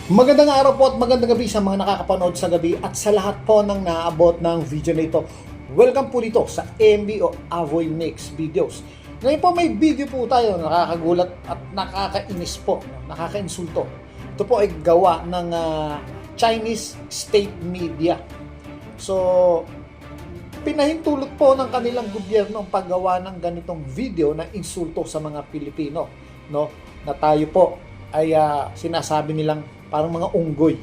Magandang araw po at magandang gabi sa mga nakakapanood sa gabi at sa lahat po ng naabot ng video na ito. Welcome po dito sa AMB o Avoy Mix Videos. Ngayon po may video po tayo nakakagulat at nakakainis po, nakakainsulto. Ito po ay gawa ng Chinese state media. So, pinahintulot po ng kanilang gobyerno ang paggawa ng ganitong video na insulto sa mga Pilipino, no? Na tayo po ay sinasabi nilang parang mga unggoy,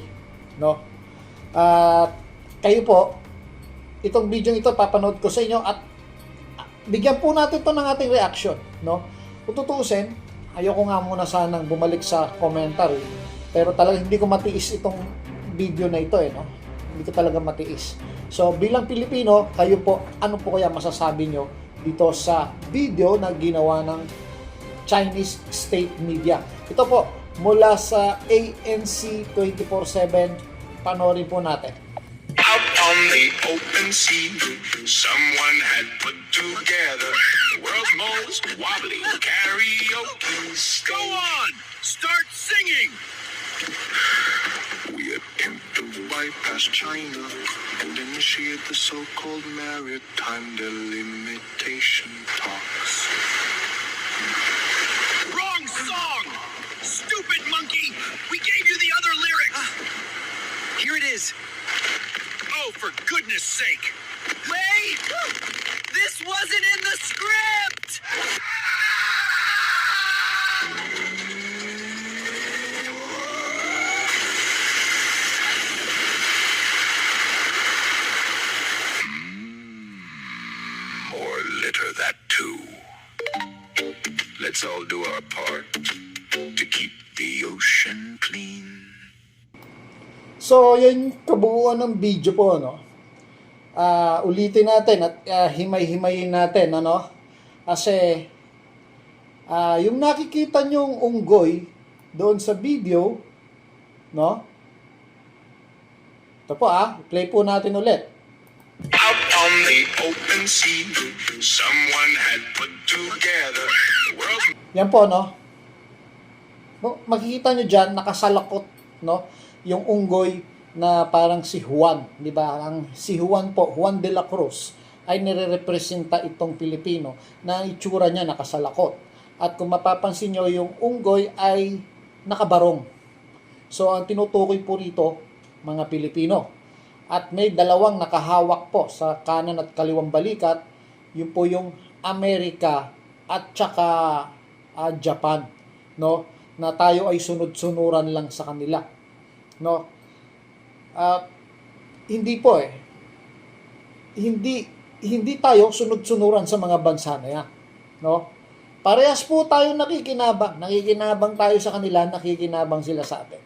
no? At kayo po, itong video ito papanood ko sa inyo at bigyan po natin to ng ating reaction, no? Kung tutuusin, ayoko nga muna sanang bumalik sa commentary, pero talagang hindi ko matiis itong video na ito, no? Hindi ko talaga matiis. So, bilang Pilipino, kayo po, ano po kaya masasabi nyo dito sa video na ginawa ng Chinese state media? Ito po, mula sa ANC 24/7, panoorin po natin. Out on the open sea, someone had put together the world's most wobbly karaoke. Go on, start singing. We attempt to bypass China and initiate the so-called maritime delimitation talks. Wrong song! Stupid monkey! We gave you the other lyrics! Here it is. Oh, for goodness sake! Wait! This wasn't in the script! More litter that too. Let's all do our part to keep the ocean clean. So, yun kabuuan ng video po, no? Ulitin natin at himay-himayin natin, ano? Kasi, yung nakikita nyong unggoy doon sa video, no? Ito po, play po natin ulit. Out on the open sea, someone had put together the world's... Yan po, no? Makikita nyo dyan, nakasalakot, no? Yung unggoy na parang si Juan, di ba? Ang si Juan po, Juan de la Cruz, ay nire-representa itong Pilipino na itsura niya nakasalakot. At kung mapapansin nyo, yung unggoy ay nakabarong. So, ang tinutukoy po rito, mga Pilipino. At may dalawang nakahawak po sa kanan at kaliwang balikat, yun po yung Amerika at saka Japan, no? Na tayo ay sunod-sunuran lang sa kanila, no? Hindi po hindi tayo sunod-sunuran sa mga bansa na yan, no? Parehas po tayo nakikinabang tayo sa kanila, nakikinabang sila sa atin.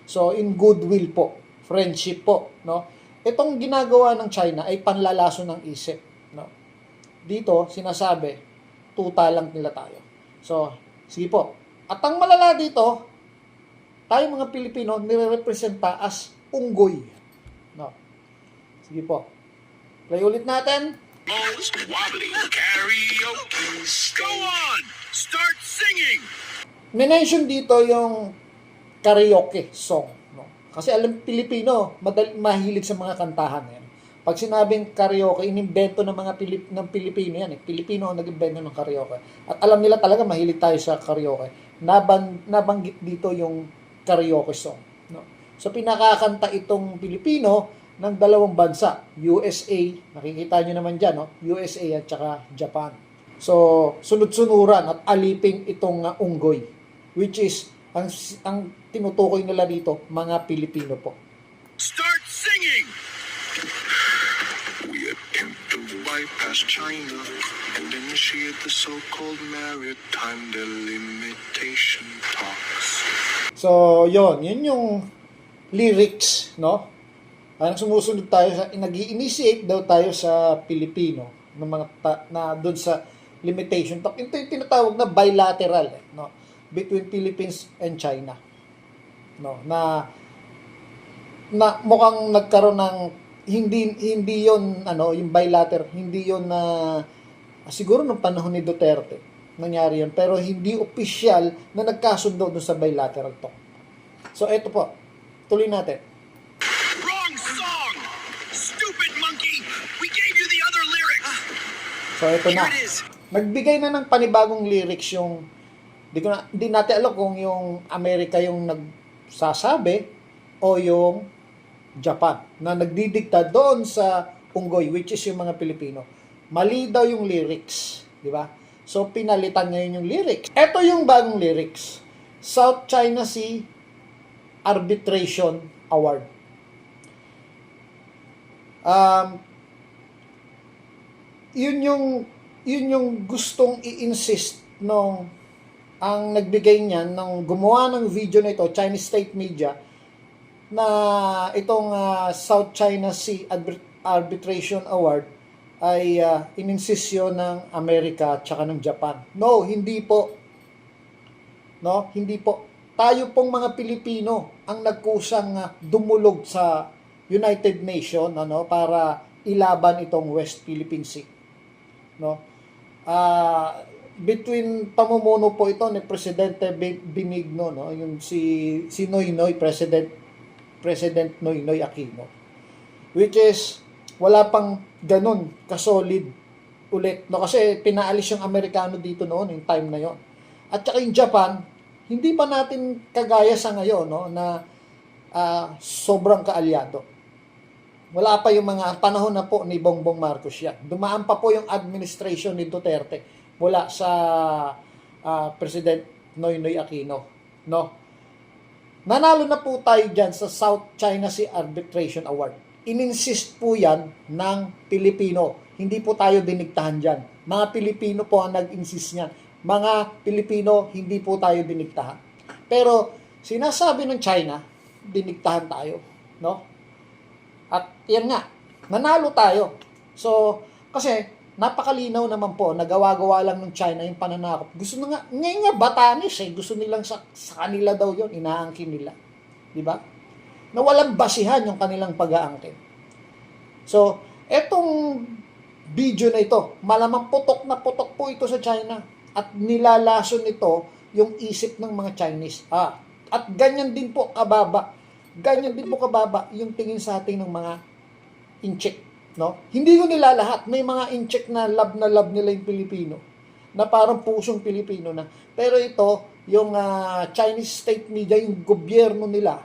So in goodwill po, friendship po, no? Itong ginagawa ng China ay panlalaso ng isip, no? Dito sinasabi, tuta lang nila tayo. So sige po. At ang malala dito, tayo mga Pilipino nire-representa as unggoy. No. Sige po. Play ulit natin. most wobbly karaoke. Go on! Start singing! Minention dito yung karaoke song. No? Kasi alam, Pilipino, mahilig sa mga kantahan. Yan. Pag sinabing karaoke, inimbento ng mga ng Pilipino yan. Pilipino ang nag-invento ng karaoke. At alam nila talaga mahilig tayo sa karaoke. Nabanggit dito yung karaoke song. No? So pinakakanta itong Pilipino ng dalawang bansa, USA, nakikita nyo naman dyan, no? USA at saka Japan. So sunod-sunuran at aliping itong unggoy, which is ang tinutukoy nila dito, mga Pilipino po. Start singing! We attempt to bypass China and initiate the so-called maritime delimitation talks. So, yun yung lyrics, no? Parang sumusunod tayo nag-i-initiate daw tayo sa Pilipino ng mga na doon sa limitation talk. Ito yung tinatawag na bilateral, no? Between Philippines and China. No, na mukhang nagkaroon ng hindi yon yung bilateral, hindi yon na siguro nung panahon ni Duterte nangyari yun, pero hindi opisyal na nagkasundo doon sa bilateral talk. So, eto po. tuloy natin. Wrong song! Stupid monkey! We gave you the other lyrics! So ito Here na. it is. Nagbigay na ng panibagong lyrics yung hindi natin alam kung yung Amerika yung nagsasabi o yung Japan na nagdidikta doon sa unggoy, which is yung mga Pilipino. Mali daw yung lyrics, di ba? So pinalitan ngayon yung lyrics. Ito yung bagong lyrics. South China Sea Arbitration Award. Yun yung gustong i-insist nung ang nagbigay niyan nung gumawa ng video na ito, Chinese state media, na itong South China Sea Arbitration Award ay ininsist yun ng Amerika at saka ng Japan. No, hindi po. No, hindi po. Tayo pong mga Pilipino ang nagkusang dumulog sa United Nations para ilaban itong West Philippine Sea. No? Between pamumuno po ito ni Presidente Benigno, no, yung si Noynoy, President Noynoy Aquino, which is wala pang ganun kasolid ulit, no, kasi pinaalis yung Amerikano dito noon yung time na yon. At saka yung Japan, hindi pa natin kagaya sa ngayon, no, na sobrang kaalyado. Wala pa yung mga panahon na po ni Bongbong Marcos yan. Dumaan pa po yung administration ni Duterte mula sa President Noynoy Aquino. No? Nanalo na po tayo dyan sa South China Sea Arbitration Award. Ininsist po yan ng Pilipino. Hindi po tayo diniktahan dyan. Mga Pilipino po ang nag-insist niyan. Mga Pilipino, hindi po tayo diniktahan. Pero sinasabi ng China, diniktahan tayo. No? At yan nga, nanalo tayo. So, kasi napakalinaw naman po, nagawa-gawa lang ng China yung pananakop. Gusto na nga, ngayon nga Batanes gusto nilang sa kanila daw yon, inaangkin nila. Di ba? Na walang basihan yung kanilang pag-aangkin. So, etong video na ito, malamang putok na putok po ito sa China. At nilalason ito yung isip ng mga Chinese. At ganyan din po kababa. Ganyan din po kababa yung tingin sa atin ng mga incheck. No? Hindi ko nila lahat. May mga incheck na love nila yung Pilipino. Na parang pusong Pilipino na. Pero ito, yung Chinese state media, yung gobyerno nila,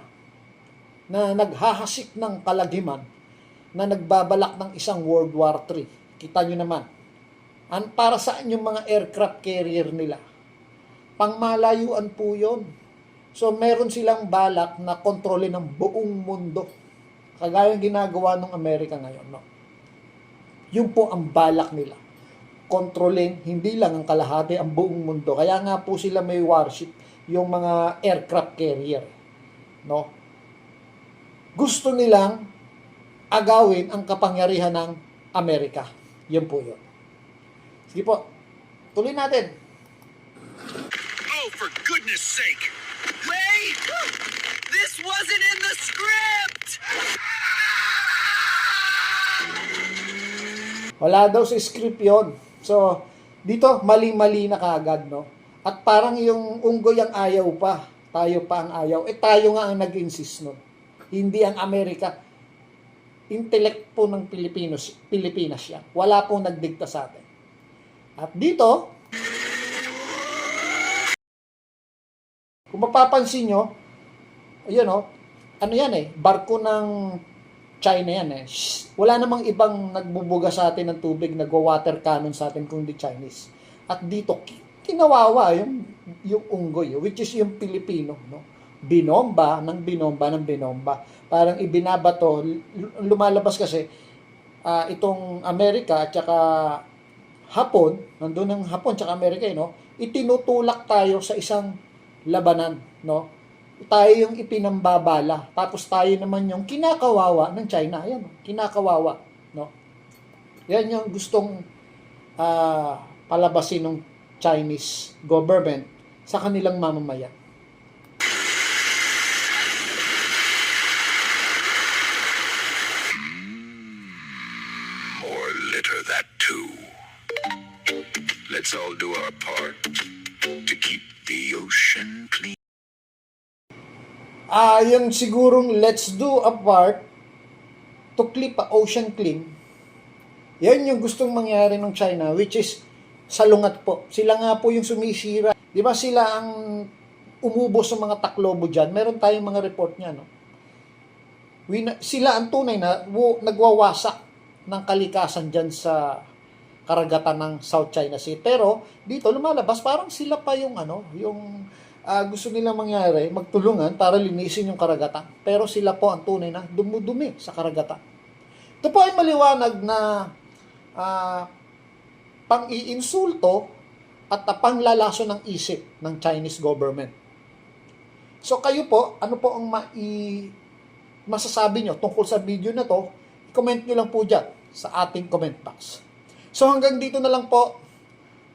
na naghahasik ng kalagiman, na nagbabalak ng isang World War III. Kita nyo naman. Para saan yung mga aircraft carrier nila? Pangmalayuan po yun. So, meron silang balak na kontrolin ang buong mundo. Kagaya ng ginagawa ng Amerika ngayon. No? Yun po ang balak nila. Kontrolin, hindi lang ang kalahati, ang buong mundo. Kaya nga po sila may warship, yung mga aircraft carrier. No? Gusto nilang agawin ang kapangyarihan ng Amerika. Yun po yun. Sige po, tuloy natin. Oh, for goodness sake! Ray! This wasn't in the script! Wala daw sa script yon. So, dito, mali-mali na kaagad, no? At parang yung unggoy ang ayaw pa. Tayo pa ang ayaw. Tayo nga ang nag-insist, no? Hindi ang Amerika. Intellect po ng Pilipinas yan. Wala pong nagdikta sa atin. At dito, kung mapapansin nyo, ayun ano yan barko ng China yan Wala namang ibang nagbubuga sa atin ng tubig, nagwa-water cannon sa atin kundi Chinese. At dito, kinawawa yung unggoy, which is yung Pilipino, no? Binomba. Parang ibinabato, lumalabas kasi itong Amerika at saka Hapon, nandun ang Hapon at saka Amerika, itinutulak tayo sa isang labanan, no? Tayo yung ipinambabala, tapos tayo naman yung kinakawawa ng China. Ayan, kinakawawa, no? Yan yung gustong palabasin ng Chinese government sa kanilang mamamayan. More litter, that too. Let's all do our part to keep the ocean clean. Yung sigurong let's do a part to clip a ocean clean, yan yung gustong mangyari ng China, which is salungat po. Sila nga po yung sumisira. Di ba sila ang umubos sa mga Tacloban dyan? Meron tayong mga report niya, no? Sila ang tunay na nagwawasak ng kalikasan dyan sa karagatan ng South China Sea. Pero dito lumalabas parang sila pa yung gusto nilang mangyari, magtulungan para linisin yung karagatan. Pero sila po ang tunay na dumudumi sa karagatan. Ito po ay maliwanag na pang-iinsulto at panglalaso ng isip ng Chinese government. So kayo po, ano po ang masasabi nyo tungkol sa video na to? I-comment nyo lang po dyan sa ating comment box. So hanggang dito na lang po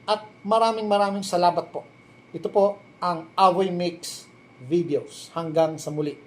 at maraming salamat po. Ito po ang Away Mix Videos. Hanggang sa muli.